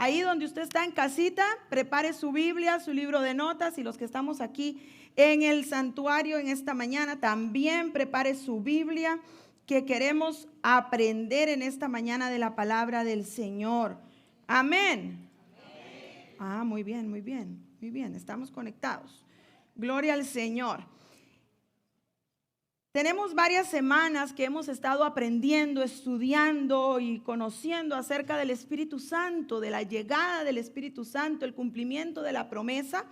Ahí donde usted está en casita, prepare su Biblia, su libro de notas, y los que estamos aquí en el santuario en esta mañana, también prepare su Biblia, que queremos aprender en esta mañana de la palabra del Señor. Amén. Ah, muy bien, muy bien, muy bien, estamos conectados. Gloria al Señor. Tenemos varias semanas que hemos estado aprendiendo, estudiando y conociendo acerca del Espíritu Santo, de la llegada del Espíritu Santo, el cumplimiento de la promesa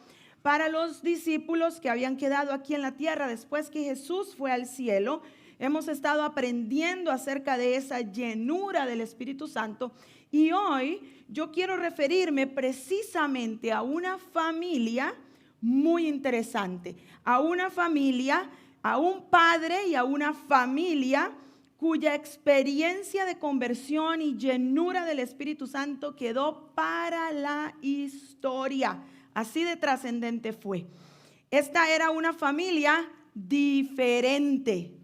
para los discípulos que habían quedado aquí en la tierra después que Jesús fue al cielo. Hemos estado aprendiendo acerca de esa llenura del Espíritu Santo y hoy yo quiero referirme precisamente a una familia muy interesante, a una familia, a un padre y a una familia cuya experiencia de conversión y llenura del Espíritu Santo quedó para la historia. Así de trascendente fue. Esta era una familia diferente.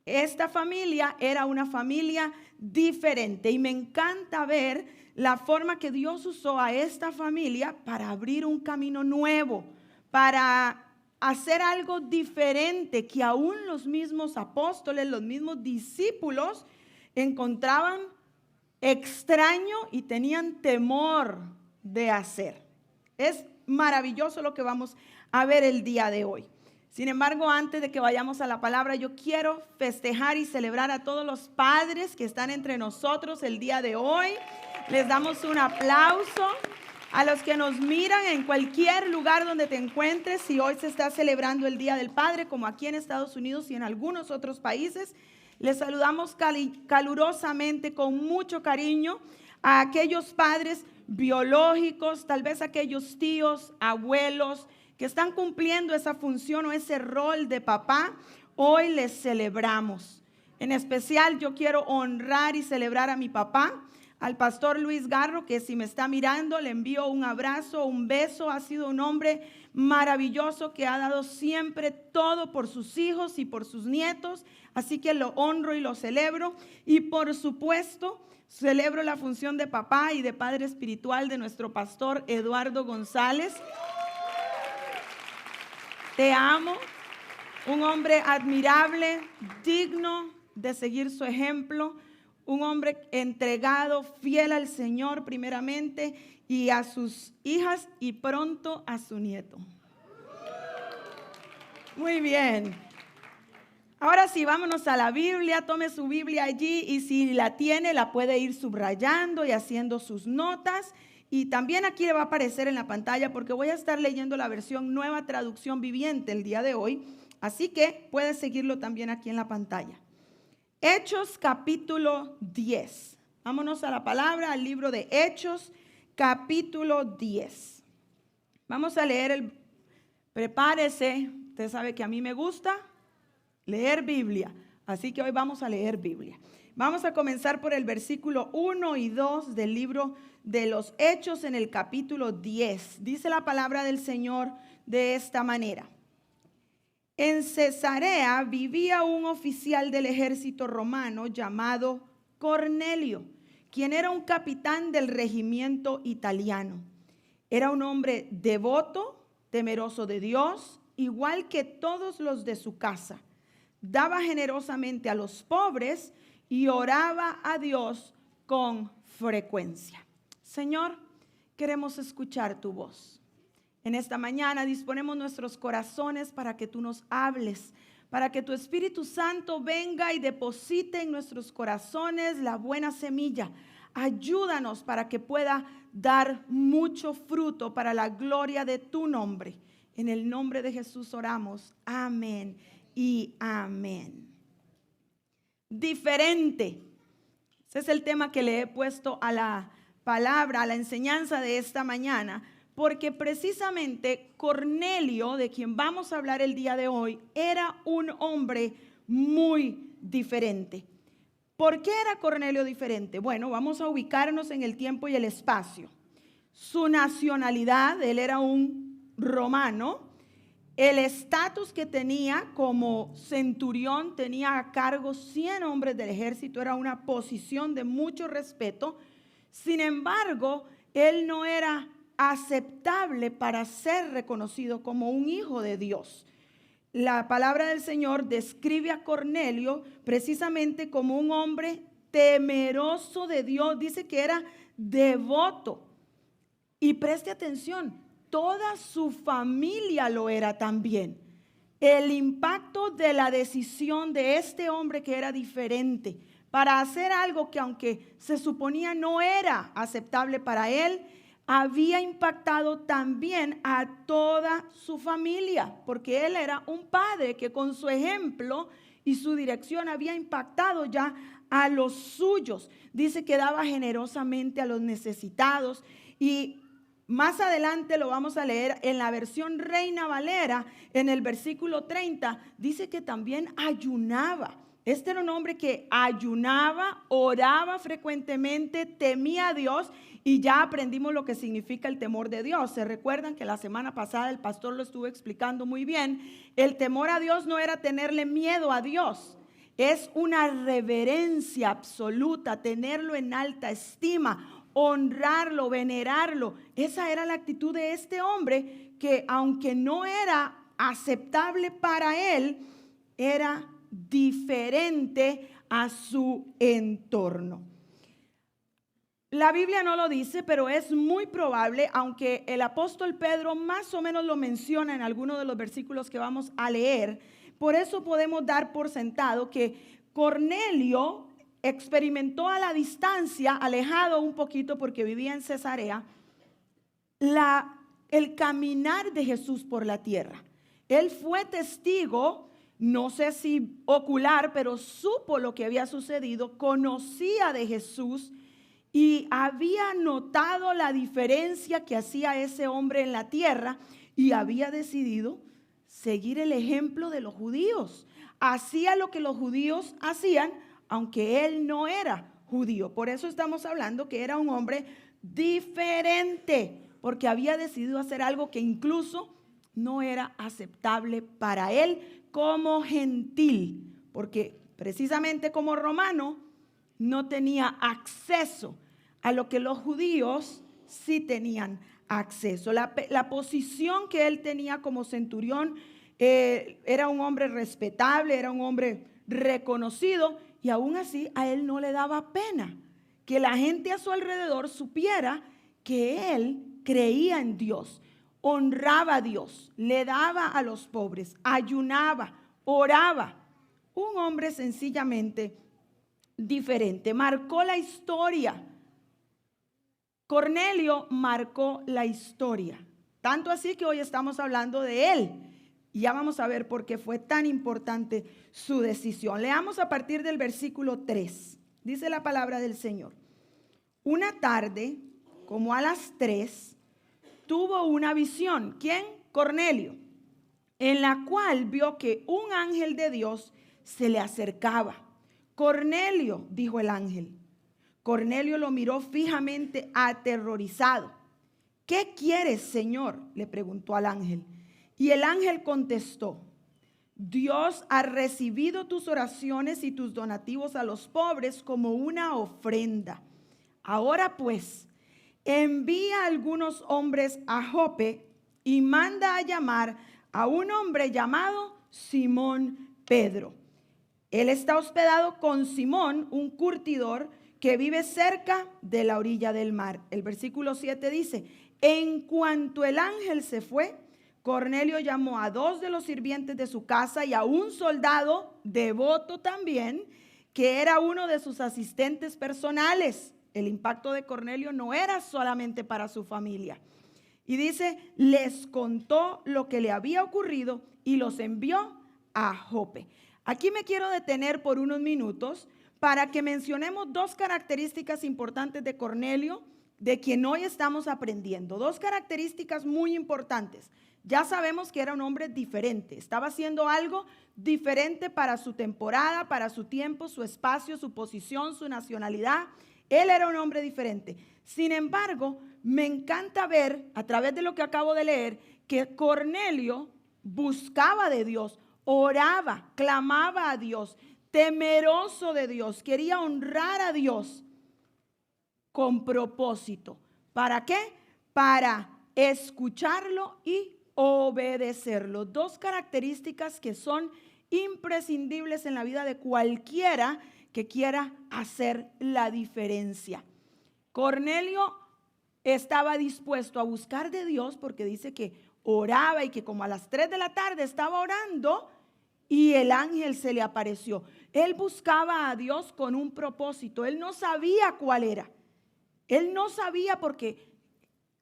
Esta familia era una familia diferente y me encanta ver la forma que Dios usó a esta familia para abrir un camino nuevo, para hacer algo diferente que aún los mismos apóstoles, los mismos discípulos encontraban extraño y tenían temor de hacer. Es maravilloso lo que vamos a ver el día de hoy. Sin embargo, antes de que vayamos a la palabra, yo quiero festejar y celebrar a todos los padres que están entre nosotros el día de hoy. Les damos un aplauso. A los que nos miran en cualquier lugar donde te encuentres, si hoy se está celebrando el Día del Padre, como aquí en Estados Unidos y en algunos otros países, les saludamos calurosamente, con mucho cariño, a aquellos padres biológicos, tal vez aquellos tíos, abuelos, que están cumpliendo esa función o ese rol de papá. Hoy les celebramos. En especial yo quiero honrar y celebrar a mi papá, al pastor Luis Garro, que si me está mirando, le envío un abrazo, un beso. Ha sido un hombre maravilloso que ha dado siempre todo por sus hijos y por sus nietos. Así que lo honro y lo celebro. Y por supuesto, celebro la función de papá y de padre espiritual de nuestro pastor Eduardo González. Te amo, un hombre admirable, digno de seguir su ejemplo. Un hombre entregado, fiel al Señor primeramente y a sus hijas y pronto a su nieto. Muy bien. Ahora sí, vámonos a la Biblia. Tome su Biblia allí y si la tiene, la puede ir subrayando y haciendo sus notas. Y también aquí le va a aparecer en la pantalla porque voy a estar leyendo la versión Nueva Traducción Viviente el día de hoy. Así que puede seguirlo también aquí en la pantalla. Hechos capítulo 10. Vámonos a la palabra, al libro de Hechos capítulo 10. Vamos a leer prepárese, usted sabe que a mí me gusta leer Biblia, así que hoy vamos a leer Biblia. Vamos a comenzar por el versículo 1 y 2 del libro de los Hechos en el capítulo 10. Dice la palabra del Señor de esta manera. En Cesarea vivía un oficial del ejército romano llamado Cornelio, quien era un capitán del regimiento italiano. Era un hombre devoto, temeroso de Dios, igual que todos los de su casa. Daba generosamente a los pobres y oraba a Dios con frecuencia. Señor, queremos escuchar tu voz. En esta mañana disponemos nuestros corazones para que tú nos hables, para que tu Espíritu Santo venga y deposite en nuestros corazones la buena semilla. Ayúdanos para que pueda dar mucho fruto para la gloria de tu nombre. En el nombre de Jesús oramos. Amén y amén. Diferente. Ese es el tema que le he puesto a la palabra, a la enseñanza de esta mañana. Porque precisamente Cornelio, de quien vamos a hablar el día de hoy, era un hombre muy diferente. ¿Por qué era Cornelio diferente? Bueno, vamos a ubicarnos en el tiempo y el espacio. Su nacionalidad, él era un romano. El estatus que tenía como centurión, tenía a cargo 100 hombres del ejército, era una posición de mucho respeto. Sin embargo, él no era aceptable para ser reconocido como un hijo de Dios. La palabra del Señor describe a Cornelio precisamente como un hombre temeroso de Dios. Dice que era devoto. Y preste atención, toda su familia lo era también. El impacto de la decisión de este hombre que era diferente para hacer algo que aunque se suponía no era aceptable para él, había impactado también a toda su familia, porque él era un padre que con su ejemplo y su dirección había impactado ya a los suyos. Dice que daba generosamente a los necesitados, y más adelante lo vamos a leer en la versión Reina Valera, en el versículo 30, dice que también ayunaba. Este era un hombre que ayunaba, oraba frecuentemente, temía a Dios, y ya aprendimos lo que significa el temor de Dios. Se recuerdan que la semana pasada el pastor lo estuvo explicando muy bien. El temor a Dios no era tenerle miedo a Dios, es una reverencia absoluta, tenerlo en alta estima, honrarlo, venerarlo. Esa era la actitud de este hombre, que aunque no era aceptable para él, era diferente a su entorno. La Biblia no lo dice, pero es muy probable, aunque el apóstol Pedro más o menos lo menciona en algunos de los versículos que vamos a leer. Por eso podemos dar por sentado que Cornelio experimentó a la distancia, alejado un poquito porque vivía en Cesarea, el caminar de Jesús por la tierra. Él fue testigo, no sé si ocular, pero supo lo que había sucedido, conocía de Jesús y había notado la diferencia que hacía ese hombre en la tierra, y había decidido seguir el ejemplo de los judíos. Hacía lo que los judíos hacían, aunque él no era judío. Por eso estamos hablando que era un hombre diferente, porque había decidido hacer algo que incluso no era aceptable para él como gentil, porque precisamente como romano no tenía acceso a lo que los judíos sí tenían acceso. La posición que él tenía como centurión, era un hombre respetable, era un hombre reconocido, y aún así a él no le daba pena que la gente a su alrededor supiera que él creía en Dios, honraba a Dios, le daba a los pobres, ayunaba, oraba. Un hombre sencillamente diferente, marcó la historia. Cornelio marcó la historia, tanto así que hoy estamos hablando de él. Y ya vamos a ver por qué fue tan importante su decisión. Leamos a partir del versículo 3. Dice la palabra del Señor. Una tarde, como a las 3, tuvo una visión. ¿Quién? Cornelio. En la cual vio que un ángel de Dios se le acercaba. Cornelio, dijo el ángel. Cornelio lo miró fijamente, aterrorizado. ¿Qué quieres, Señor?, le preguntó al ángel. Y el ángel contestó: Dios ha recibido tus oraciones y tus donativos a los pobres como una ofrenda. Ahora pues, envía a algunos hombres a Jope y manda a llamar a un hombre llamado Simón Pedro. Él está hospedado con Simón, un curtidor que vive cerca de la orilla del mar. El versículo 7 dice: en cuanto el ángel se fue, Cornelio llamó a 2 de los sirvientes de su casa y a un soldado devoto también, que era uno de sus asistentes personales. El impacto de Cornelio no era solamente para su familia. Y dice, les contó lo que le había ocurrido y los envió a Jope. Aquí me quiero detener por unos minutos para que mencionemos 2 características importantes de Cornelio, de quien hoy estamos aprendiendo. 2 características muy importantes. Ya sabemos que era un hombre diferente, estaba haciendo algo diferente para su temporada, para su tiempo, su espacio, su posición, su nacionalidad. Él era un hombre diferente. Sin embargo, me encanta ver, a través de lo que acabo de leer, que Cornelio buscaba de Dios, oraba, clamaba a Dios, temeroso de Dios, quería honrar a Dios con propósito. ¿Para qué? Para escucharlo y obedecerlo. Dos características que son imprescindibles en la vida de cualquiera que quiera hacer la diferencia. Cornelio estaba dispuesto a buscar de Dios porque dice que oraba y que como a las 3 de la tarde estaba orando y el ángel se le apareció. Él buscaba a Dios con un propósito. Él no sabía cuál era. Él no sabía porque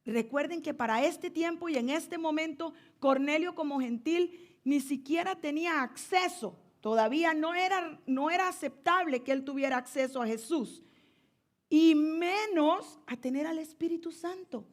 recuerden que para este tiempo y en este momento Cornelio como gentil ni siquiera tenía acceso. Todavía no era aceptable que él tuviera acceso a Jesús. Y menos a tener al Espíritu Santo,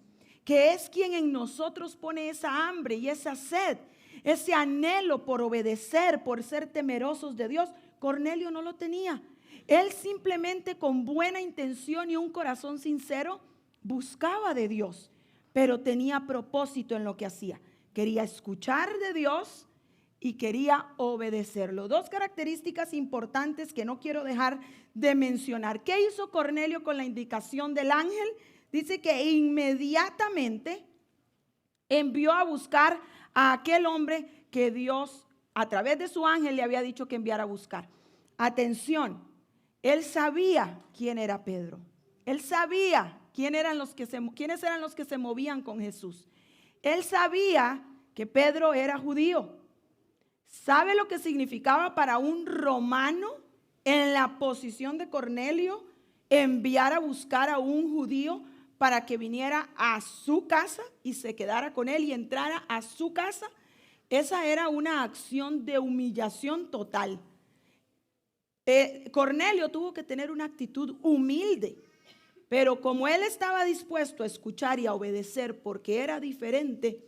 que es quien en nosotros pone esa hambre y esa sed, ese anhelo por obedecer, por ser temerosos de Dios. Cornelio no lo tenía. Él simplemente con buena intención y un corazón sincero buscaba de Dios, pero tenía propósito en lo que hacía. Quería escuchar de Dios y quería obedecerlo. Dos características importantes que no quiero dejar de mencionar. ¿Qué hizo Cornelio con la indicación del ángel? Dice que inmediatamente envió a buscar a aquel hombre que Dios a través de su ángel le había dicho que enviara a buscar. Atención, él sabía quién era Pedro. Él sabía quiénes eran los que se movían con Jesús. Él sabía que Pedro era judío. ¿Sabe lo que significaba para un romano en la posición de Cornelio enviar a buscar a un judío para que viniera a su casa y se quedara con él y entrara a su casa? Esa era una acción de humillación total. Cornelio tuvo que tener una actitud humilde, pero como él estaba dispuesto a escuchar y a obedecer porque era diferente,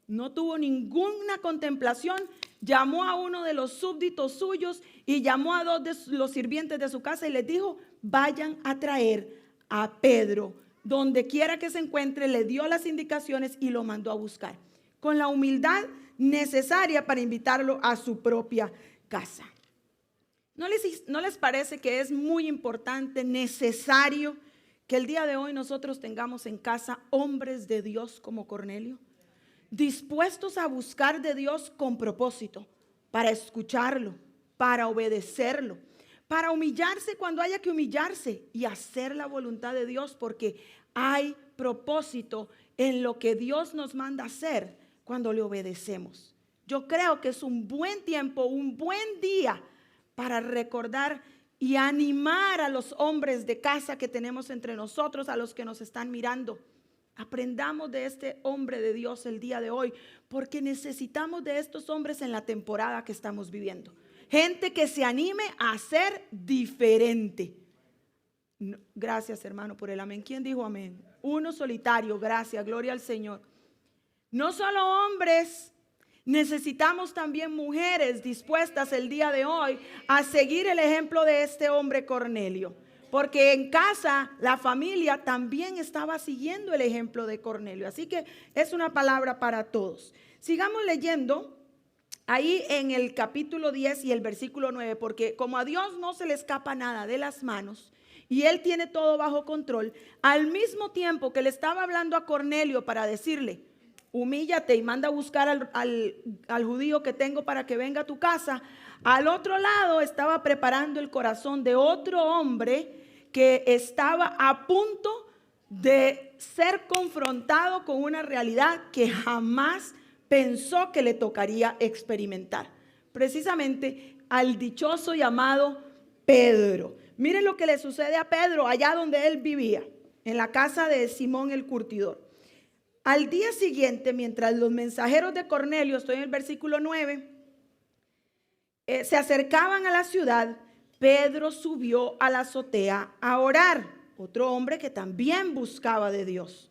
no tuvo ninguna contemplación. Llamó a uno de los súbditos suyos y llamó a dos de los sirvientes de su casa y les dijo: vayan a traer a Pedro. Donde quiera que se encuentre, le dio las indicaciones y lo mandó a buscar, con la humildad necesaria para invitarlo a su propia casa. ¿No les parece que es muy importante, necesario, que el día de hoy nosotros tengamos en casa hombres de Dios como Cornelio? Dispuestos a buscar de Dios con propósito, para escucharlo, para obedecerlo, para humillarse cuando haya que humillarse y hacer la voluntad de Dios, porque hay propósito en lo que Dios nos manda hacer cuando le obedecemos. Yo creo que es un buen tiempo, un buen día para recordar y animar a los hombres de casa que tenemos entre nosotros, a los que nos están mirando. Aprendamos de este hombre de Dios el día de hoy, porque necesitamos de estos hombres en la temporada que estamos viviendo. Gente que se anime a ser diferente. Gracias, hermano, por el amén. ¿Quién dijo amén? Uno solitario, gracias, gloria al Señor. No solo hombres, necesitamos también mujeres dispuestas el día de hoy a seguir el ejemplo de este hombre Cornelio. Porque en casa la familia también estaba siguiendo el ejemplo de Cornelio. Así que es una palabra para todos. Sigamos leyendo ahí en el capítulo 10 y el versículo 9. Porque como a Dios no se le escapa nada de las manos y Él tiene todo bajo control, al mismo tiempo que le estaba hablando a Cornelio para decirle: humíllate y manda a buscar al judío que tengo para que venga a tu casa, al otro lado estaba preparando el corazón de otro hombre que estaba a punto de ser confrontado con una realidad que jamás pensó que le tocaría experimentar. Precisamente al dichoso llamado Pedro. Miren lo que le sucede a Pedro allá donde él vivía, en la casa de Simón el curtidor. Al día siguiente, mientras los mensajeros de Cornelio, estoy en el versículo 9, se acercaban a la ciudad, Pedro subió a la azotea a orar. Otro hombre que también buscaba de Dios.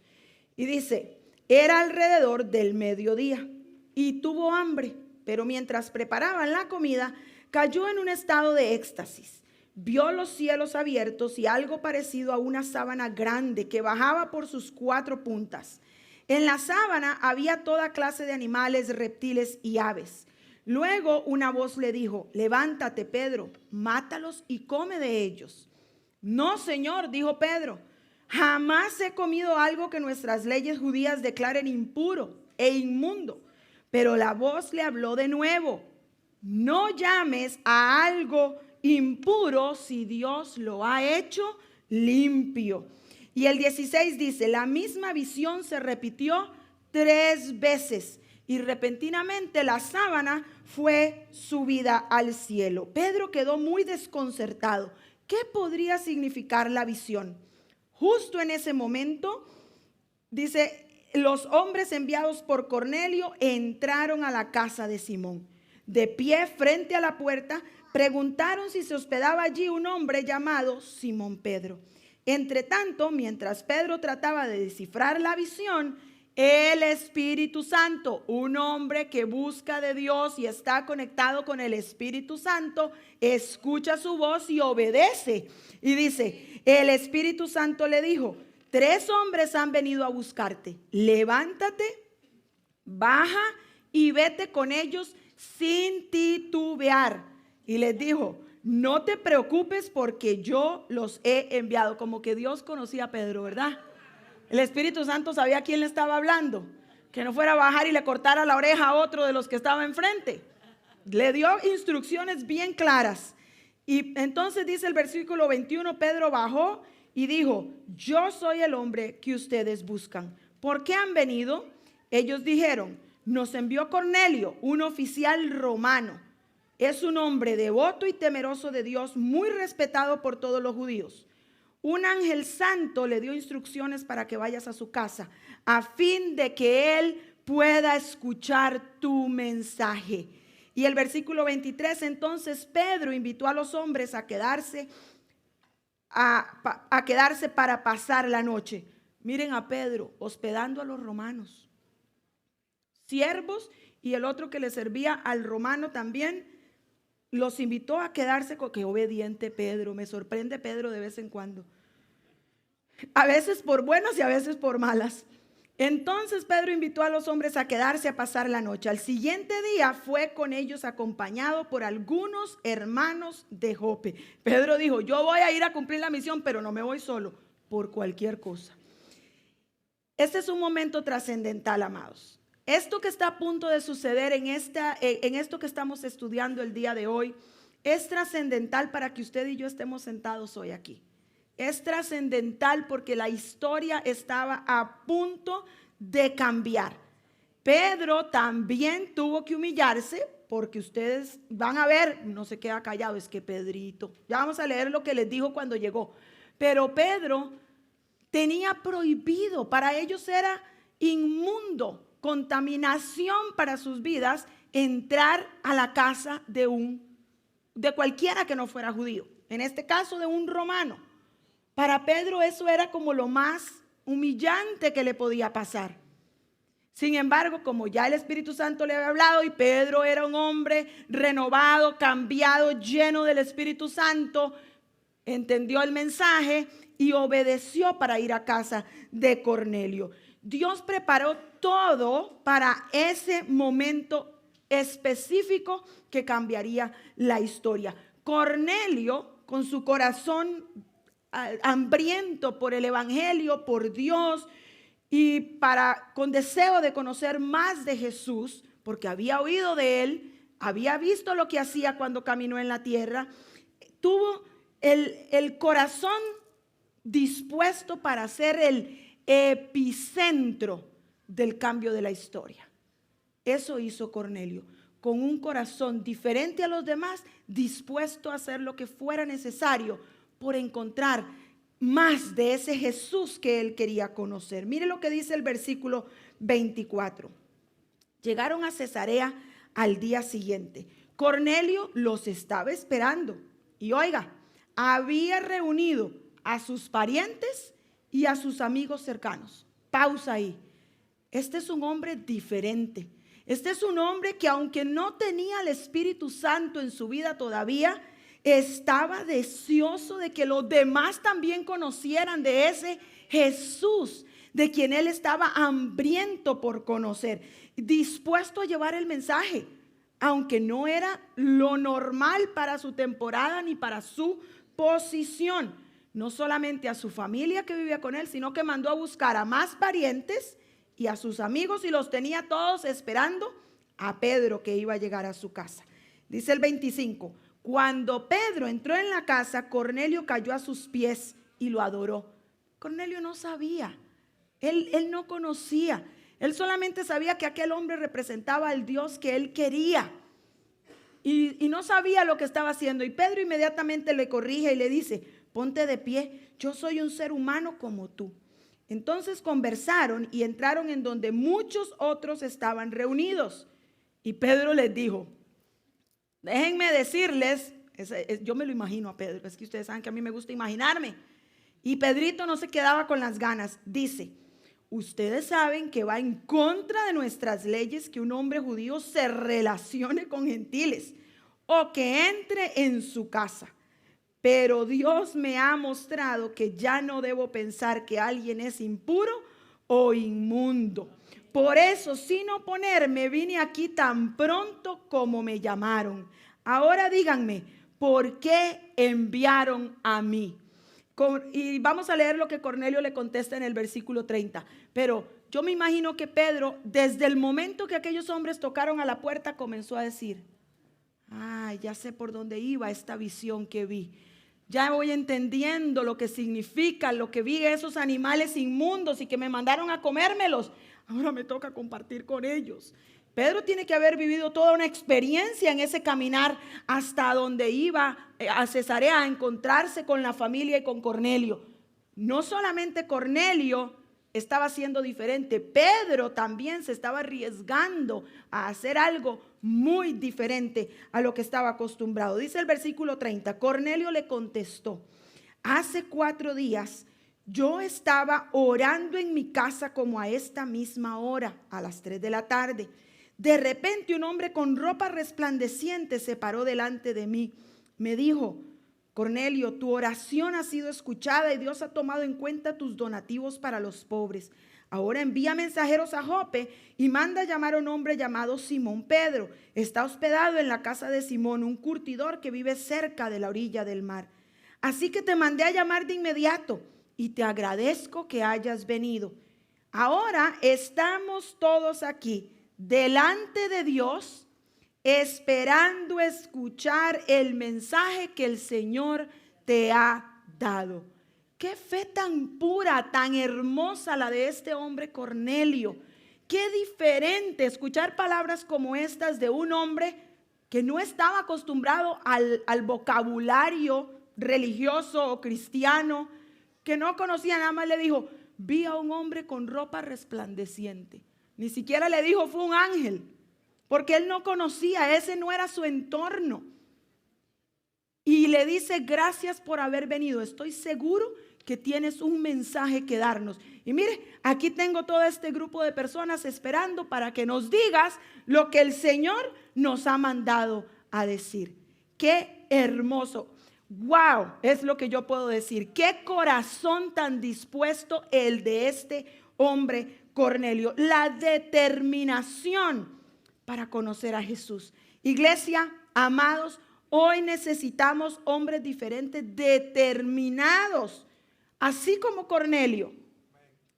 Y dice: era alrededor del mediodía y tuvo hambre, pero mientras preparaban la comida, cayó en un estado de éxtasis. Vio los cielos abiertos y algo parecido a una sábana grande que bajaba por sus 4 puntas. En la sábana había toda clase de animales, reptiles y aves. Luego una voz le dijo: levántate, Pedro, mátalos y come de ellos. No, Señor, dijo Pedro, jamás he comido algo que nuestras leyes judías declaren impuro e inmundo. Pero la voz le habló de nuevo: no llames a algo impuro si Dios lo ha hecho limpio. Y el 16 dice: la misma visión se repitió 3 veces y repentinamente la sábana fue subida al cielo. Pedro quedó muy desconcertado. ¿Qué podría significar la visión? Justo en ese momento, dice, los hombres enviados por Cornelio entraron a la casa de Simón. De pie frente a la puerta, preguntaron si se hospedaba allí un hombre llamado Simón Pedro. Entre tanto, mientras Pedro trataba de descifrar la visión, el Espíritu Santo, un hombre que busca de Dios y está conectado con el Espíritu Santo, escucha su voz y obedece. Y dice, el Espíritu Santo le dijo: 3 hombres han venido a buscarte. Levántate, baja y vete con ellos sin titubear. Y les dijo: no te preocupes porque yo los he enviado. Como que Dios conocía a Pedro, ¿verdad? El Espíritu Santo sabía a quién le estaba hablando. Que no fuera a bajar y le cortara la oreja a otro de los que estaba enfrente. Le dio instrucciones bien claras. Y entonces dice el versículo 21, Pedro bajó y dijo: yo soy el hombre que ustedes buscan. ¿Por qué han venido? Ellos dijeron: nos envió Cornelio, un oficial romano. Es un hombre devoto y temeroso de Dios, muy respetado por todos los judíos. Un ángel santo le dio instrucciones para que vayas a su casa, a fin de que él pueda escuchar tu mensaje. Y el versículo 23, entonces Pedro invitó a los hombres a quedarse para pasar la noche. Miren a Pedro hospedando a los romanos, siervos, y el otro que le servía al romano también los invitó a quedarse. Qué obediente Pedro, me sorprende Pedro de vez en cuando, a veces por buenas y a veces por malas. Entonces Pedro invitó a los hombres a quedarse a pasar la noche. Al siguiente día fue con ellos acompañado por algunos hermanos de Jope. Pedro dijo: yo voy a ir a cumplir la misión, pero no me voy solo, por cualquier cosa. Este es un momento trascendental, amados. Esto que está a punto de suceder en esto que estamos estudiando el día de hoy es trascendental para que usted y yo estemos sentados hoy aquí. Es trascendental porque la historia estaba a punto de cambiar. Pedro también tuvo que humillarse, porque ustedes van a ver, no se queda callado, es que Pedrito, ya vamos a leer lo que les dijo cuando llegó. Pero Pedro tenía prohibido, para ellos era inmundo, contaminación para sus vidas, entrar a la casa de cualquiera que no fuera judío, en este caso de un romano. Para Pedro eso era como lo más humillante que le podía pasar. Sin embargo, como ya el Espíritu Santo le había hablado y Pedro era un hombre renovado, cambiado, lleno del Espíritu Santo, entendió el mensaje y obedeció para ir a casa de Cornelio. Dios preparó todo para ese momento específico que cambiaría la historia. Cornelio, con su corazón hambriento por el evangelio, por Dios, y con deseo de conocer más de Jesús, porque había oído de él, había visto lo que hacía cuando caminó en la tierra, tuvo el corazón dispuesto para ser el epicentro del cambio de la historia. Eso hizo Cornelio, con un corazón diferente a los demás, dispuesto a hacer lo que fuera necesario por encontrar más de ese Jesús que él quería conocer. Mire lo que dice el versículo 24. Llegaron a Cesarea al día siguiente. Cornelio los estaba esperando. Y oiga, había reunido a sus parientes y a sus amigos cercanos. Pausa ahí. Este es un hombre diferente. Este es un hombre que, aunque no tenía el Espíritu Santo en su vida todavía, estaba deseoso de que los demás también conocieran de ese Jesús, de quien él estaba hambriento por conocer, dispuesto a llevar el mensaje, aunque no era lo normal para su temporada ni para su posición. no solamente a su familia que vivía con él, sino que mandó a buscar a más parientes y a sus amigos y los tenía todos esperando a Pedro que iba a llegar a su casa. Dice el 25, cuando Pedro entró en la casa, Cornelio cayó a sus pies y lo adoró. Cornelio no sabía, él no conocía, él solamente sabía que aquel hombre representaba al Dios que él quería. Y no sabía lo que estaba haciendo. Y Pedro inmediatamente le corrige y le dice, ponte de pie, yo soy un ser humano como tú. Entonces conversaron y entraron en donde muchos otros estaban reunidos. Y Pedro les dijo, déjenme decirles, yo me lo imagino a Pedro, es que ustedes saben que a mí me gusta imaginarme. Y Pedrito no se quedaba con las ganas. Dice, ustedes saben que va en contra de nuestras leyes que un hombre judío se relacione con gentiles o que entre en su casa. Pero Dios me ha mostrado que ya no debo pensar que alguien es impuro o inmundo. Por eso, sin oponerme, vine aquí tan pronto como me llamaron. Ahora díganme, ¿por qué enviaron a mí? Y vamos a leer lo que Cornelio le contesta en el versículo 30. Pero yo me imagino que Pedro, desde el momento que aquellos hombres tocaron a la puerta, comenzó a decir, ya sé por dónde iba esta visión que vi. Ya voy entendiendo lo que significa, lo que vi esos animales inmundos y que me mandaron a comérmelos. Ahora me toca compartir con ellos. Pedro tiene que haber vivido toda una experiencia en ese caminar hasta donde iba a Cesarea a encontrarse con la familia y con Cornelio. No solamente Cornelio estaba siendo diferente, Pedro también se estaba arriesgando a hacer algo muy diferente a lo que estaba acostumbrado. Dice el versículo 30, Cornelio le contestó, hace 4 días yo estaba orando en mi casa como a esta misma hora, a las 3 de la tarde. De repente un hombre con ropa resplandeciente se paró delante de mí. Me dijo, Cornelio, tu oración ha sido escuchada y Dios ha tomado en cuenta tus donativos para los pobres. Ahora envía mensajeros a Jope y manda llamar a un hombre llamado Simón Pedro. Está hospedado en la casa de Simón, un curtidor que vive cerca de la orilla del mar. Así que te mandé a llamar de inmediato y te agradezco que hayas venido. Ahora estamos todos aquí delante de Dios, esperando escuchar el mensaje que el Señor te ha dado. Qué fe tan pura, tan hermosa la de este hombre Cornelio. Qué diferente escuchar palabras como estas de un hombre que no estaba acostumbrado al vocabulario religioso o cristiano, que no conocía. Nada más le dijo, vi a un hombre con ropa resplandeciente. Ni siquiera le dijo fue un ángel, porque él no conocía, ese no era su entorno. Y le dice, gracias por haber venido, estoy seguro que tienes un mensaje que darnos. Y mire, aquí tengo todo este grupo de personas esperando para que nos digas lo que el Señor nos ha mandado a decir. Qué hermoso. Wow, es lo que yo puedo decir. Qué corazón tan dispuesto el de este hombre Cornelio. La determinación para conocer a Jesús. Iglesia, amados, hoy necesitamos hombres diferentes, determinados, así como Cornelio,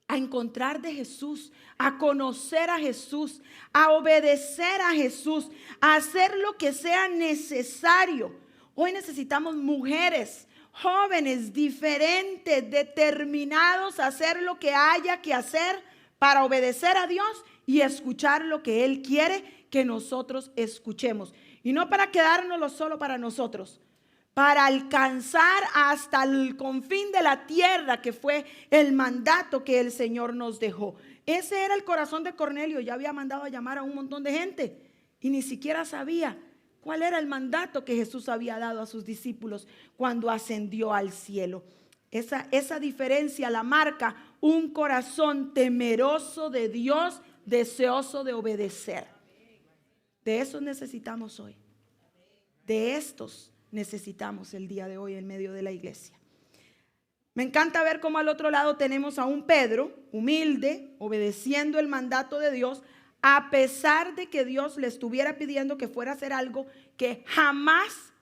a encontrar de Jesús, a conocer a Jesús, a obedecer a Jesús, a hacer lo que sea necesario. Hoy necesitamos mujeres, jóvenes, diferentes, determinados a hacer lo que haya que hacer para obedecer a Dios y escuchar lo que Él quiere que nosotros escuchemos. Y no para quedárnoslo solo para nosotros, para alcanzar hasta el confín de la tierra, que fue el mandato que el Señor nos dejó. Ese era el corazón de Cornelio. Ya había mandado a llamar a un montón de gente y ni siquiera sabía cuál era el mandato que Jesús había dado a sus discípulos cuando ascendió al cielo. Esa diferencia la marca un corazón temeroso de Dios, deseoso de obedecer. De eso necesitamos hoy. De estos necesitamos el día de hoy en medio de la iglesia. Me encanta ver cómo al otro lado tenemos a un Pedro humilde, obedeciendo el mandato de Dios, a pesar de que Dios le estuviera pidiendo que fuera a hacer algo que jamás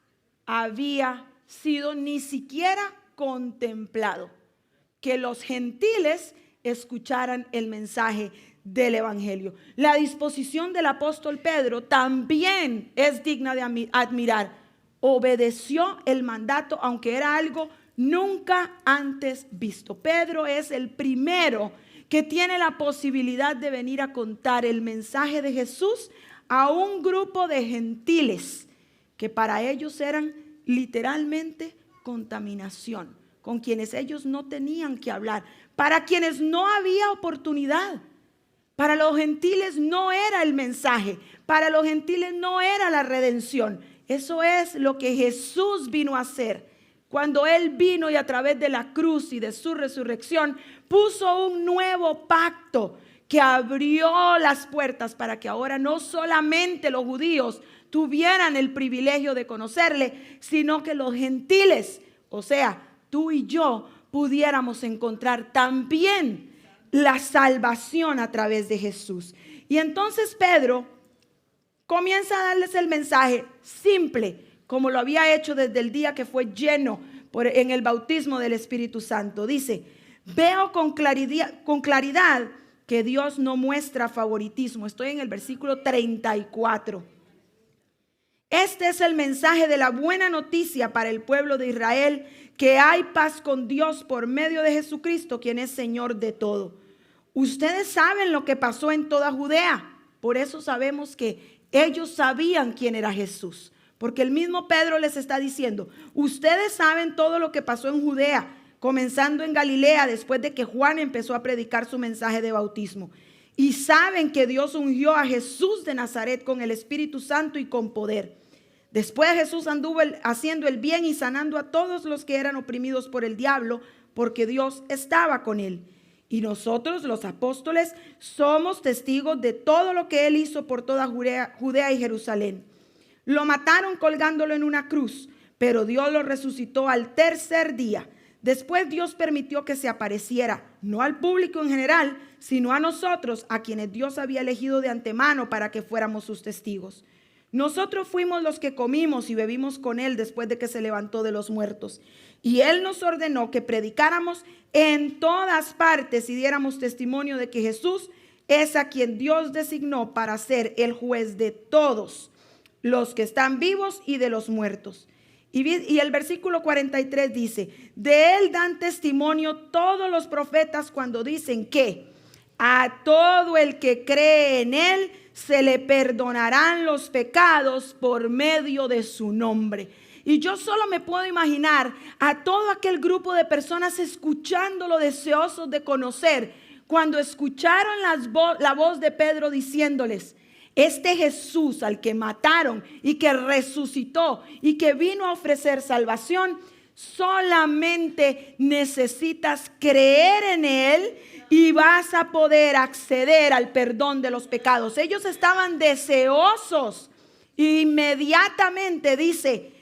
había sido ni siquiera contemplado que los gentiles escucharan el mensaje del evangelio. La disposición del apóstol Pedro también es digna de admirar. Obedeció el mandato, aunque era algo nunca antes visto. Pedro es el primero que tiene la posibilidad de venir a contar el mensaje de Jesús a un grupo de gentiles que para ellos eran literalmente contaminación, con quienes ellos no tenían que hablar, para quienes no había oportunidad. Para los gentiles no era el mensaje, para los gentiles no era la redención. Eso es lo que Jesús vino a hacer. Cuando Él vino y a través de la cruz y de su resurrección puso un nuevo pacto que abrió las puertas para que ahora no solamente los judíos tuvieran el privilegio de conocerle, sino que los gentiles, o sea, tú y yo, pudiéramos encontrar también la salvación a través de Jesús. Y entonces Pedro comienza a darles el mensaje simple, como lo había hecho desde el día que fue lleno en el bautismo del Espíritu Santo. Dice: veo con claridad que Dios no muestra favoritismo. Estoy en el versículo 34. Este es el mensaje de la buena noticia para el pueblo de Israel, que hay paz con Dios por medio de Jesucristo, quien es Señor de todo. Ustedes saben lo que pasó en toda Judea. Por eso sabemos que ellos sabían quién era Jesús. Porque el mismo Pedro les está diciendo: ustedes saben todo lo que pasó en Judea, comenzando en Galilea, después de que Juan empezó a predicar su mensaje de bautismo. Y saben que Dios ungió a Jesús de Nazaret con el Espíritu Santo y con poder. Después Jesús anduvo haciendo el bien y sanando a todos los que eran oprimidos por el diablo, porque Dios estaba con él. Y nosotros, los apóstoles, somos testigos de todo lo que Él hizo por toda Judea y Jerusalén. Lo mataron colgándolo en una cruz, pero Dios lo resucitó al tercer día. Después Dios permitió que se apareciera, no al público en general, sino a nosotros, a quienes Dios había elegido de antemano para que fuéramos sus testigos. Nosotros fuimos los que comimos y bebimos con Él después de que se levantó de los muertos. Y Él nos ordenó que predicáramos en todas partes y diéramos testimonio de que Jesús es a quien Dios designó para ser el juez de todos los que están vivos y de los muertos. Y el versículo 43 dice: de Él dan testimonio todos los profetas cuando dicen que a todo el que cree en Él se le perdonarán los pecados por medio de su nombre. Y yo solo me puedo imaginar a todo aquel grupo de personas escuchándolo, deseosos de conocer, cuando escucharon la voz de Pedro diciéndoles: este Jesús al que mataron y que resucitó y que vino a ofrecer salvación, solamente necesitas creer en Él y vas a poder acceder al perdón de los pecados. Ellos estaban deseosos. Inmediatamente dice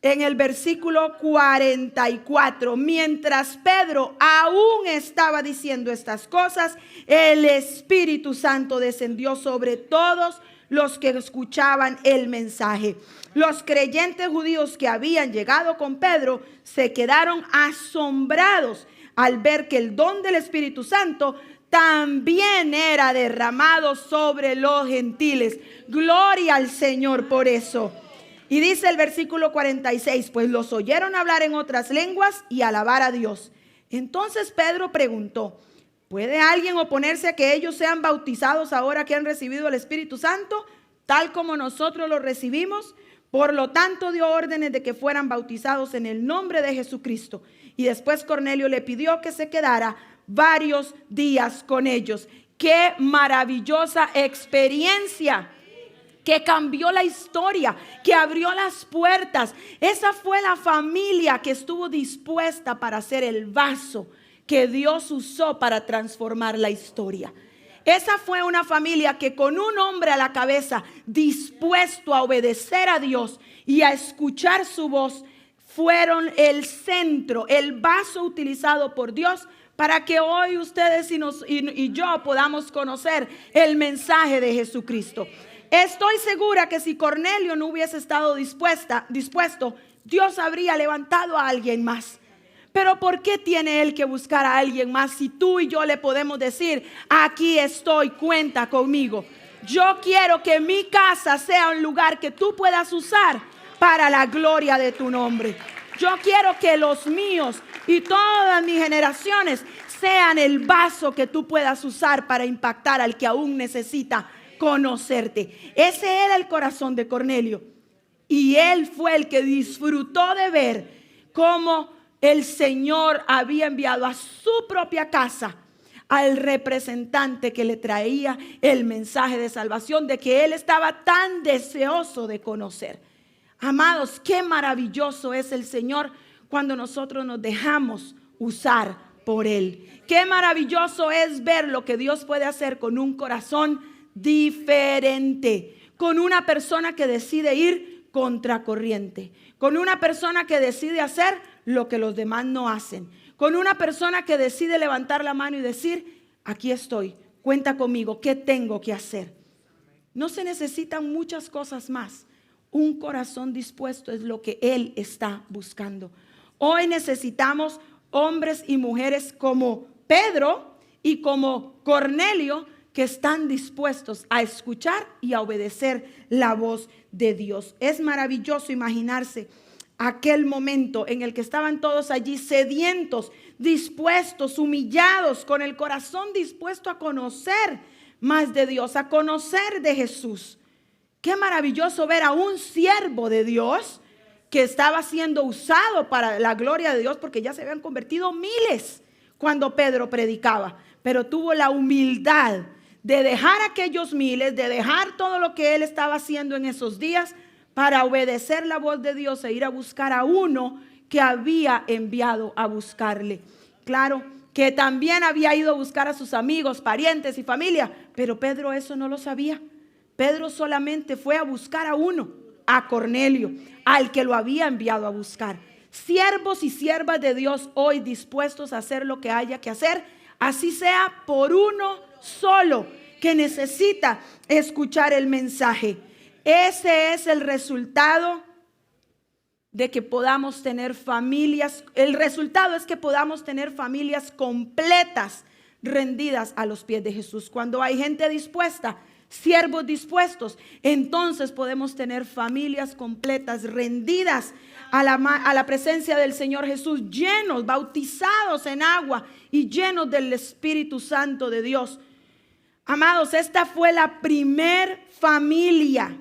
en el versículo 44, mientras Pedro aún estaba diciendo estas cosas, el Espíritu Santo descendió sobre todos los que escuchaban el mensaje. Los creyentes judíos que habían llegado con Pedro se quedaron asombrados al ver que el don del Espíritu Santo también era derramado sobre los gentiles. Gloria al Señor por eso. Y dice el versículo 46, pues los oyeron hablar en otras lenguas y alabar a Dios. Entonces Pedro preguntó: ¿puede alguien oponerse a que ellos sean bautizados ahora que han recibido el Espíritu Santo, tal como nosotros lo recibimos? Por lo tanto dio órdenes de que fueran bautizados en el nombre de Jesucristo. Y después Cornelio le pidió que se quedara varios días con ellos. ¡Qué maravillosa experiencia! Que cambió la historia, que abrió las puertas. Esa fue la familia que estuvo dispuesta para ser el vaso que Dios usó para transformar la historia. Esa fue una familia que con un hombre a la cabeza, dispuesto a obedecer a Dios y a escuchar su voz, fueron el centro, el vaso utilizado por Dios para que hoy ustedes y yo podamos conocer el mensaje de Jesucristo. Estoy segura que si Cornelio no hubiese estado dispuesto, Dios habría levantado a alguien más. Pero ¿por qué tiene él que buscar a alguien más si tú y yo le podemos decir, aquí estoy, cuenta conmigo? Yo quiero que mi casa sea un lugar que tú puedas usar para la gloria de tu nombre. Yo quiero que los míos y todas mis generaciones sean el vaso que tú puedas usar para impactar al que aún necesita conocerte. Ese era el corazón de Cornelio. Y él fue el que disfrutó de ver cómo el Señor había enviado a su propia casa al representante que le traía el mensaje de salvación, de que él estaba tan deseoso de conocer. Amados, qué maravilloso es el Señor cuando nosotros nos dejamos usar por Él. Qué maravilloso es ver lo que Dios puede hacer con un corazón diferente, con una persona que decide ir contracorriente, con una persona que decide hacer lo que los demás no hacen, con una persona que decide levantar la mano y decir, aquí estoy, cuenta conmigo, ¿qué tengo que hacer? No se necesitan muchas cosas más. Un corazón dispuesto es lo que Él está buscando. Hoy necesitamos hombres y mujeres como Pedro y como Cornelio, que están dispuestos a escuchar y a obedecer la voz de Dios. Es maravilloso imaginarse aquel momento en el que estaban todos allí sedientos, dispuestos, humillados, con el corazón dispuesto a conocer más de Dios, a conocer de Jesús. Qué maravilloso ver a un siervo de Dios que estaba siendo usado para la gloria de Dios, porque ya se habían convertido miles cuando Pedro predicaba, pero tuvo la humildad de dejar aquellos miles, de dejar todo lo que él estaba haciendo en esos días para obedecer la voz de Dios e ir a buscar a uno que había enviado a buscarle. Claro que también había ido a buscar a sus amigos, parientes y familia, pero Pedro eso no lo sabía. Pedro solamente fue a buscar a uno, a Cornelio, al que lo había enviado a buscar. Siervos y siervas de Dios hoy dispuestos a hacer lo que haya que hacer, así sea por uno solo que necesita escuchar el mensaje. Ese es el resultado de que podamos tener familias. El resultado es que podamos tener familias completas, rendidas a los pies de Jesús. Cuando hay gente dispuesta, siervos dispuestos, entonces podemos tener familias completas, rendidas a la presencia del Señor Jesús, llenos, bautizados en agua y llenos del Espíritu Santo de Dios. Amados, esta fue la primer familia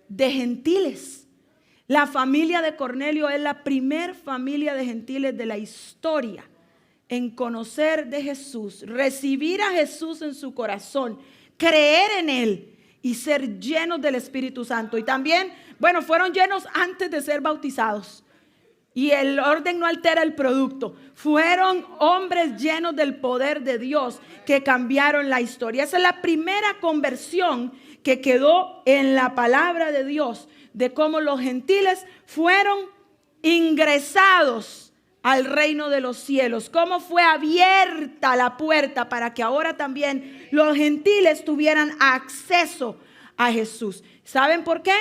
de gentiles. La familia de Cornelio es la primer familia de gentiles de la historia en conocer de Jesús, recibir a Jesús en su corazón, creer en Él y ser llenos del Espíritu Santo. Y también, fueron llenos antes de ser bautizados. Y el orden no altera el producto. Fueron hombres llenos del poder de Dios que cambiaron la historia. Esa es la primera conversión que quedó en la palabra de Dios, de cómo los gentiles fueron ingresados al reino de los cielos, cómo fue abierta la puerta para que ahora también los gentiles tuvieran acceso a Jesús. ¿Saben por qué?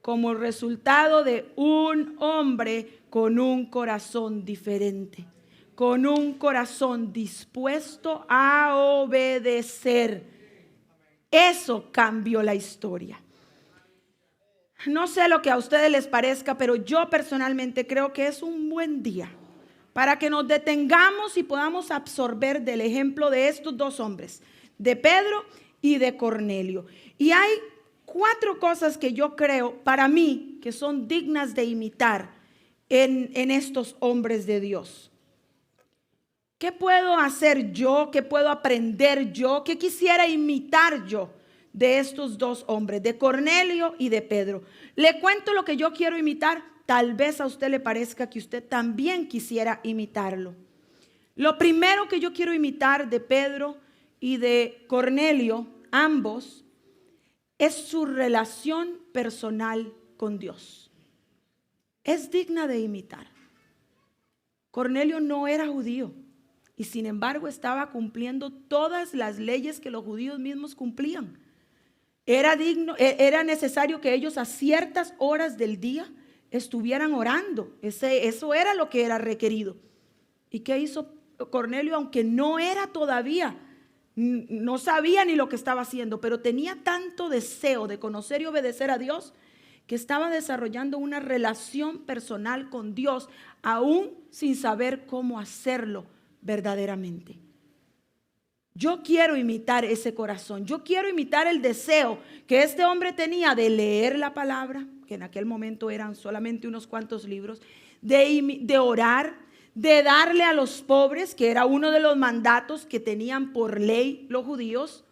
Como resultado de un hombre con un corazón diferente, con un corazón dispuesto a obedecer. Eso cambió la historia. No sé lo que a ustedes les parezca, pero yo personalmente creo que es un buen día para que nos detengamos y podamos absorber del ejemplo de estos dos hombres, de Pedro y de Cornelio. Y hay 4 cosas que yo creo, para mí, que son dignas de imitar en estos hombres de Dios. ¿Qué puedo hacer yo? ¿Qué puedo aprender yo? ¿Qué quisiera imitar yo de estos dos hombres, de Cornelio y de Pedro? Le cuento lo que yo quiero imitar. Tal vez a usted le parezca que usted también quisiera imitarlo. Lo primero que yo quiero imitar de Pedro y de Cornelio, ambos, es su relación personal con Dios. Es digna de imitar. Cornelio no era judío y sin embargo estaba cumpliendo todas las leyes que los judíos mismos cumplían. Era necesario que ellos a ciertas horas del día estuvieran orando. Eso era lo que era requerido. ¿Y qué hizo Cornelio? Aunque no era todavía, no sabía ni lo que estaba haciendo, pero tenía tanto deseo de conocer y obedecer a Dios, que estaba desarrollando una relación personal con Dios, aún sin saber cómo hacerlo verdaderamente. Yo quiero imitar ese corazón. Yo quiero imitar el deseo que este hombre tenía de leer la palabra, que en aquel momento eran solamente unos cuantos libros, de orar, de darle a los pobres, que era uno de los mandatos que tenían por ley los judíos.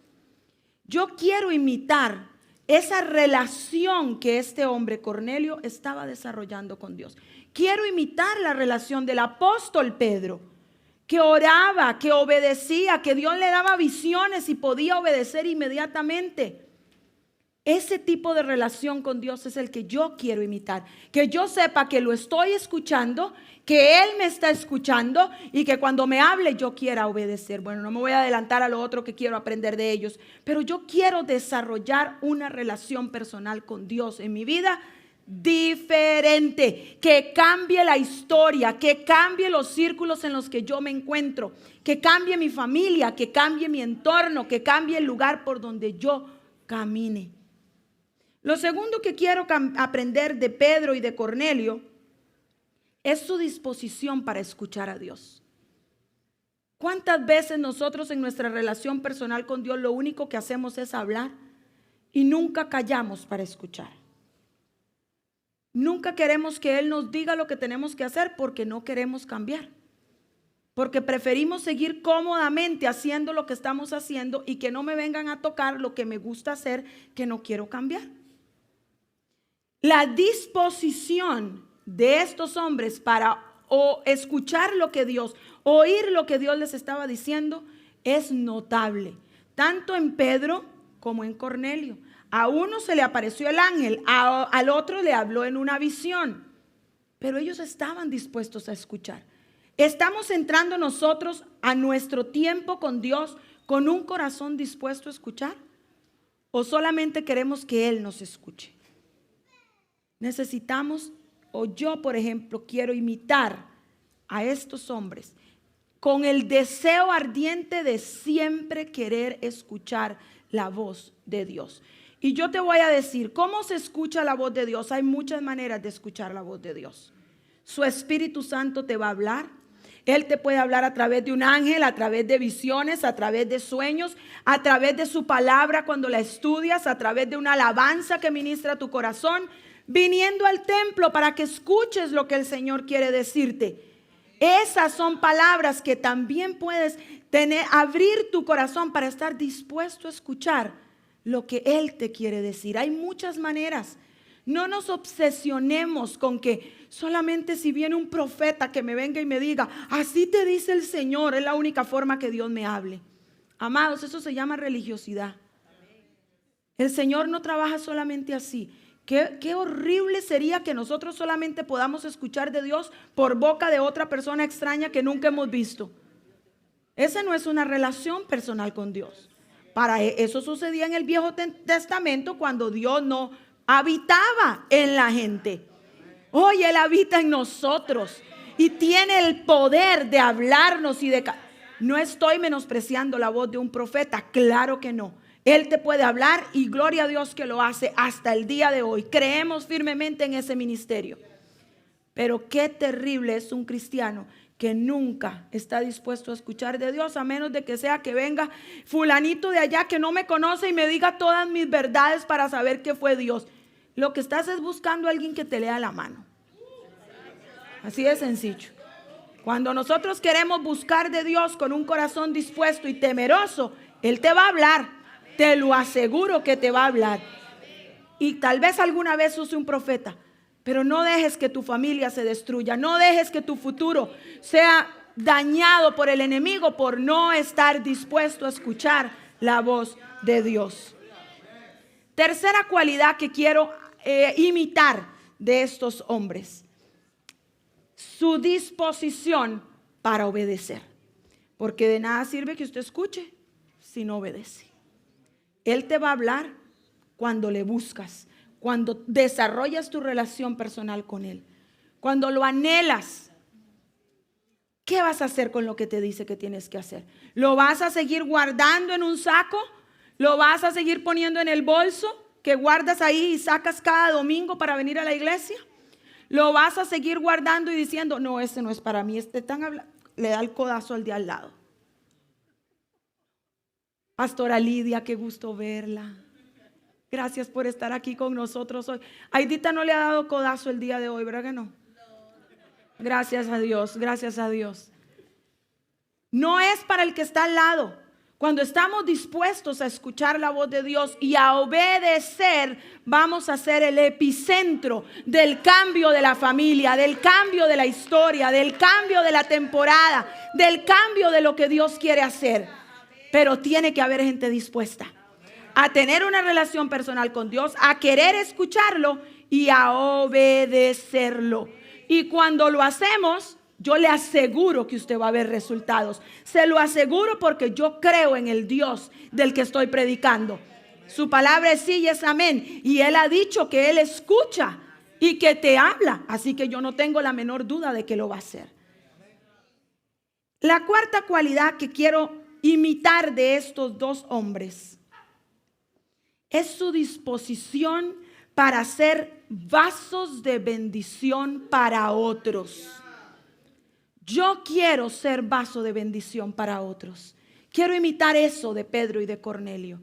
Yo quiero imitar esa relación que este hombre Cornelio estaba desarrollando con Dios. Quiero imitar la relación del apóstol Pedro, que oraba, que obedecía, que Dios le daba visiones y podía obedecer inmediatamente. Ese tipo de relación con Dios es el que yo quiero imitar. Que yo sepa que lo estoy escuchando, que Él me está escuchando y que cuando me hable yo quiera obedecer. Bueno, no me voy a adelantar a lo otro que quiero aprender de ellos, pero yo quiero desarrollar una relación personal con Dios en mi vida diferente, que cambie la historia, que cambie los círculos en los que yo me encuentro, que cambie mi familia, que cambie mi entorno, que cambie el lugar por donde yo camine. Lo segundo que quiero aprender de Pedro y de Cornelio es su disposición para escuchar a Dios. ¿Cuántas veces nosotros en nuestra relación personal con Dios lo único que hacemos es hablar y nunca callamos para escuchar? Nunca queremos que Él nos diga lo que tenemos que hacer porque no queremos cambiar. Porque preferimos seguir cómodamente haciendo lo que estamos haciendo y que no me vengan a tocar lo que me gusta hacer, que no quiero cambiar. La disposición de estos hombres para escuchar lo que Dios, oír lo que Dios les estaba diciendo, es notable. Tanto en Pedro como en Cornelio. A uno se le apareció el ángel, al otro le habló en una visión. Pero ellos estaban dispuestos a escuchar. ¿Estamos entrando nosotros a nuestro tiempo con Dios con un corazón dispuesto a escuchar? ¿O solamente queremos que Él nos escuche? Necesitamos, o yo por ejemplo quiero imitar a estos hombres con el deseo ardiente de siempre querer escuchar la voz de Dios. Y yo te voy a decir, ¿cómo se escucha la voz de Dios? Hay muchas maneras de escuchar la voz de Dios. Su Espíritu Santo te va a hablar. Él te puede hablar a través de un ángel, a través de visiones, a través de sueños, a través de su palabra cuando la estudias, a través de una alabanza que ministra tu corazón, viniendo al templo para que escuches lo que el Señor quiere decirte. Esas son palabras que también puedes abrir tu corazón para estar dispuesto a escuchar lo que Él te quiere decir. Hay muchas maneras. No nos obsesionemos con que solamente si viene un profeta que me venga y me diga, así te dice el Señor, es la única forma que Dios me hable. Amados, eso se llama religiosidad. El Señor no trabaja solamente así. Qué horrible sería que nosotros solamente podamos escuchar de Dios por boca de otra persona extraña que nunca hemos visto. Esa no es una relación personal con Dios. Para eso sucedía en el Viejo Testamento cuando Dios no habitaba en la gente. Hoy Él habita en nosotros y tiene el poder de hablarnos y de... No estoy menospreciando la voz de un profeta, claro que no. Él te puede hablar y gloria a Dios que lo hace hasta el día de hoy. Creemos firmemente en ese ministerio. Pero qué terrible es un cristiano que nunca está dispuesto a escuchar de Dios, a menos de que sea que venga fulanito de allá que no me conoce y me diga todas mis verdades para saber qué fue Dios. Lo que estás es buscando a alguien que te lea la mano. Así de sencillo. Cuando nosotros queremos buscar de Dios con un corazón dispuesto y temeroso, Él te va a hablar. Te lo aseguro que te va a hablar. Y tal vez alguna vez use un profeta. Pero no dejes que tu familia se destruya. No dejes que tu futuro sea dañado por el enemigo por no estar dispuesto a escuchar la voz de Dios. Tercera cualidad que quiero imitar de estos hombres. Su disposición para obedecer. Porque de nada sirve que usted escuche si no obedece. Él te va a hablar cuando le buscas, cuando desarrollas tu relación personal con Él, cuando lo anhelas. ¿Qué vas a hacer con lo que te dice que tienes que hacer? ¿Lo vas a seguir guardando en un saco? ¿Lo vas a seguir poniendo en el bolso que guardas ahí y sacas cada domingo para venir a la iglesia? ¿Lo vas a seguir guardando y diciendo, no, este no es para mí, le da el codazo al de al lado? Pastora Lidia, qué gusto verla. Gracias por estar aquí con nosotros hoy. Aidita no le ha dado codazo el día de hoy, ¿verdad que no? Gracias a Dios, gracias a Dios. No es para el que está al lado. Cuando estamos dispuestos a escuchar la voz de Dios y a obedecer, vamos a ser el epicentro del cambio de la familia, del cambio de la historia, del cambio de la temporada, del cambio de lo que Dios quiere hacer. Pero tiene que haber gente dispuesta a tener una relación personal con Dios, a querer escucharlo y a obedecerlo. Y cuando lo hacemos, yo le aseguro que usted va a ver resultados. Se lo aseguro porque yo creo en el Dios del que estoy predicando. Su palabra es sí y es amén. Y Él ha dicho que Él escucha y que te habla. Así que yo no tengo la menor duda de que lo va a hacer. La cuarta cualidad que quiero imitar de estos dos hombres es su disposición para ser vasos de bendición para otros. Yo quiero ser vaso de bendición para otros. Quiero imitar eso de Pedro y de Cornelio.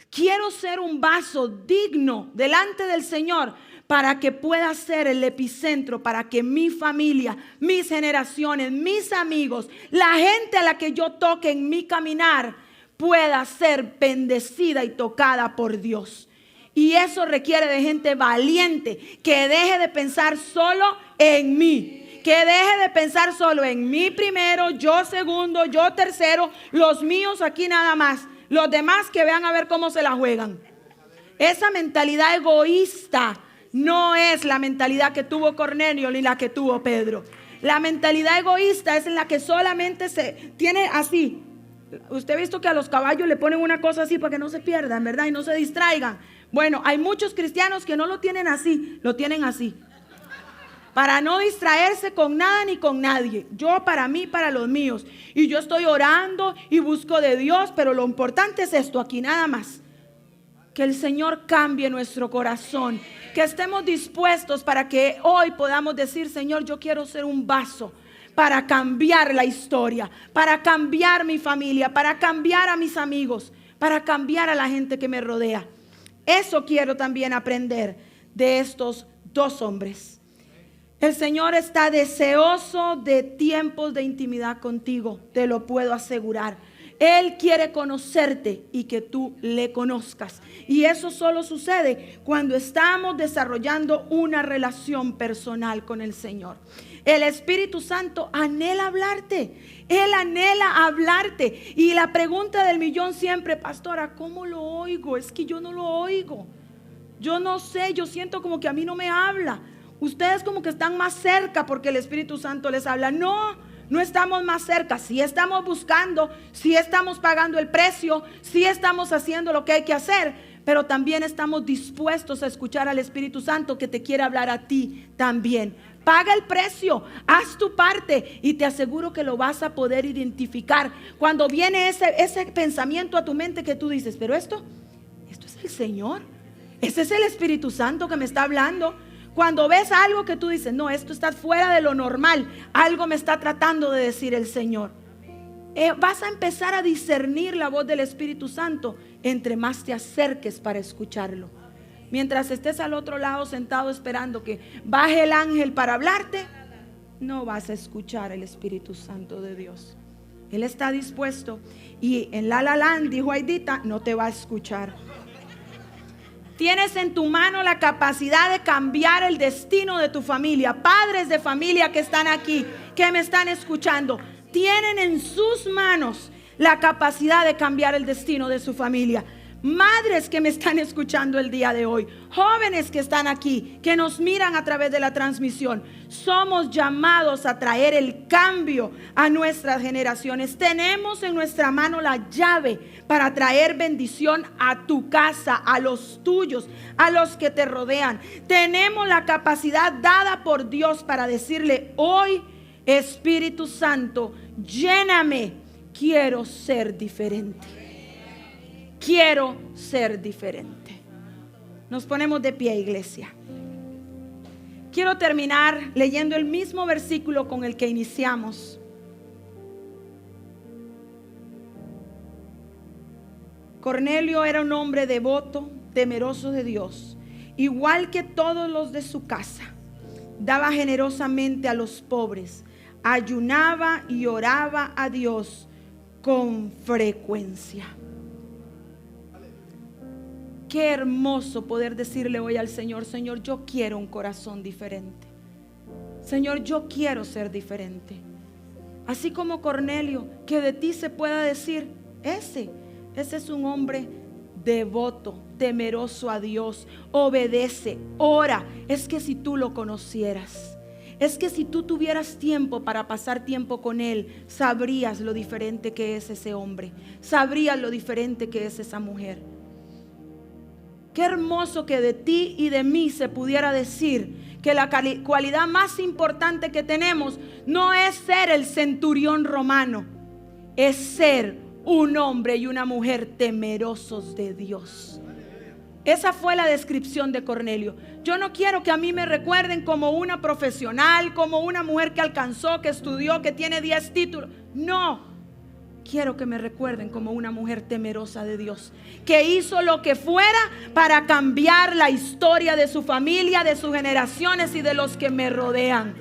Quiero ser un vaso digno delante del Señor para que pueda ser el epicentro, para que mi familia, mis generaciones, mis amigos, la gente a la que yo toque en mi caminar pueda ser bendecida y tocada por Dios. Y eso requiere de gente valiente, que deje de pensar solo en mí, que deje de pensar solo en mí primero, yo segundo, yo tercero, los míos aquí nada más, los demás que vean a ver cómo se la juegan. Esa mentalidad egoísta no es la mentalidad que tuvo Cornelio ni la que tuvo Pedro. La mentalidad egoísta es en la que solamente se tiene así. Usted ha visto que a los caballos le ponen una cosa así para que no se pierdan, ¿verdad? Y no se distraigan. Bueno, hay muchos cristianos que no lo tienen así, lo tienen así. Para no distraerse con nada ni con nadie. Yo para mí, para los míos. Y yo estoy orando y busco de Dios, pero lo importante es esto aquí nada más. Que el Señor cambie nuestro corazón. Que estemos dispuestos para que hoy podamos decir, Señor, yo quiero ser un vaso para cambiar la historia, para cambiar mi familia, para cambiar a mis amigos, para cambiar a la gente que me rodea. Eso quiero también aprender de estos dos hombres. El Señor está deseoso de tiempos de intimidad contigo, te lo puedo asegurar. Él quiere conocerte y que tú le conozcas. Y eso solo sucede cuando estamos desarrollando una relación personal con el Señor. El Espíritu Santo anhela hablarte. Él anhela hablarte. Y la pregunta del millón siempre, pastora, ¿cómo lo oigo? Es que yo no lo oigo. Yo no sé, yo siento como que a mí no me habla. Ustedes como que están más cerca porque el Espíritu Santo les habla. No estamos más cerca. Sí estamos buscando, sí estamos pagando el precio, sí estamos haciendo lo que hay que hacer, pero también estamos dispuestos a escuchar al Espíritu Santo que te quiere hablar a ti también. Paga el precio, haz tu parte y te aseguro que lo vas a poder identificar. Cuando viene ese pensamiento a tu mente que tú dices, pero esto es el Señor, ese es el Espíritu Santo que me está hablando. Cuando ves algo que tú dices, no, esto está fuera de lo normal, algo me está tratando de decir el Señor. Vas a empezar a discernir la voz del Espíritu Santo entre más te acerques para escucharlo. Mientras estés al otro lado sentado esperando que baje el ángel para hablarte, no vas a escuchar el Espíritu Santo de Dios. Él está dispuesto y en La La Land, dijo Aidita, no te va a escuchar. Tienes en tu mano la capacidad de cambiar el destino de tu familia. Padres de familia que están aquí, que me están escuchando, tienen en sus manos la capacidad de cambiar el destino de su familia. Madres que me están escuchando el día de hoy, jóvenes que están aquí, que nos miran a través de la transmisión, somos llamados a traer el cambio a nuestras generaciones. Tenemos en nuestra mano la llave para traer bendición a tu casa, a los tuyos, a los que te rodean. Tenemos la capacidad dada por Dios para decirle, hoy Espíritu Santo, lléname. Quiero ser diferente. Quiero ser diferente. Nos ponemos de pie, iglesia. Quiero terminar leyendo el mismo versículo con el que iniciamos. Cornelio era un hombre devoto, temeroso de Dios, igual que todos los de su casa. Daba generosamente a los pobres, ayunaba y oraba a Dios con frecuencia. Qué hermoso poder decirle hoy al Señor: Señor, yo quiero un corazón diferente. Señor, yo quiero ser diferente. Así como Cornelio, que de ti se pueda decir: ese es un hombre devoto, temeroso a Dios, obedece, ora. Es que si tú lo conocieras, es que si tú tuvieras tiempo para pasar tiempo con Él, sabrías lo diferente que es ese hombre, sabrías lo diferente que es esa mujer. Qué hermoso que de ti y de mí se pudiera decir que la cualidad más importante que tenemos no es ser el centurión romano, es ser un hombre y una mujer temerosos de Dios. Esa fue la descripción de Cornelio. Yo no quiero que a mí me recuerden como una profesional, como una mujer que alcanzó, que estudió, que tiene 10 títulos. No. Quiero que me recuerden como una mujer temerosa de Dios, que hizo lo que fuera para cambiar la historia de su familia, de sus generaciones y de los que me rodean.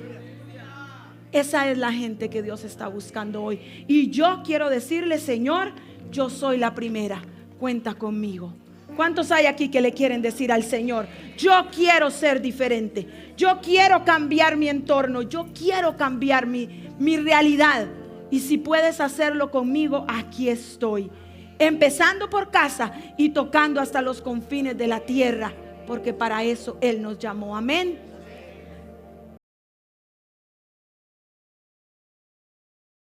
Esa es la gente que Dios está buscando hoy. Y yo quiero decirle: Señor, yo soy la primera, cuenta conmigo. ¿Cuántos hay aquí que le quieren decir al Señor: yo quiero ser diferente, yo quiero cambiar mi entorno, yo quiero cambiar mi realidad? Y si puedes hacerlo conmigo, aquí estoy. Empezando por casa y tocando hasta los confines de la tierra, porque para eso Él nos llamó. Amén.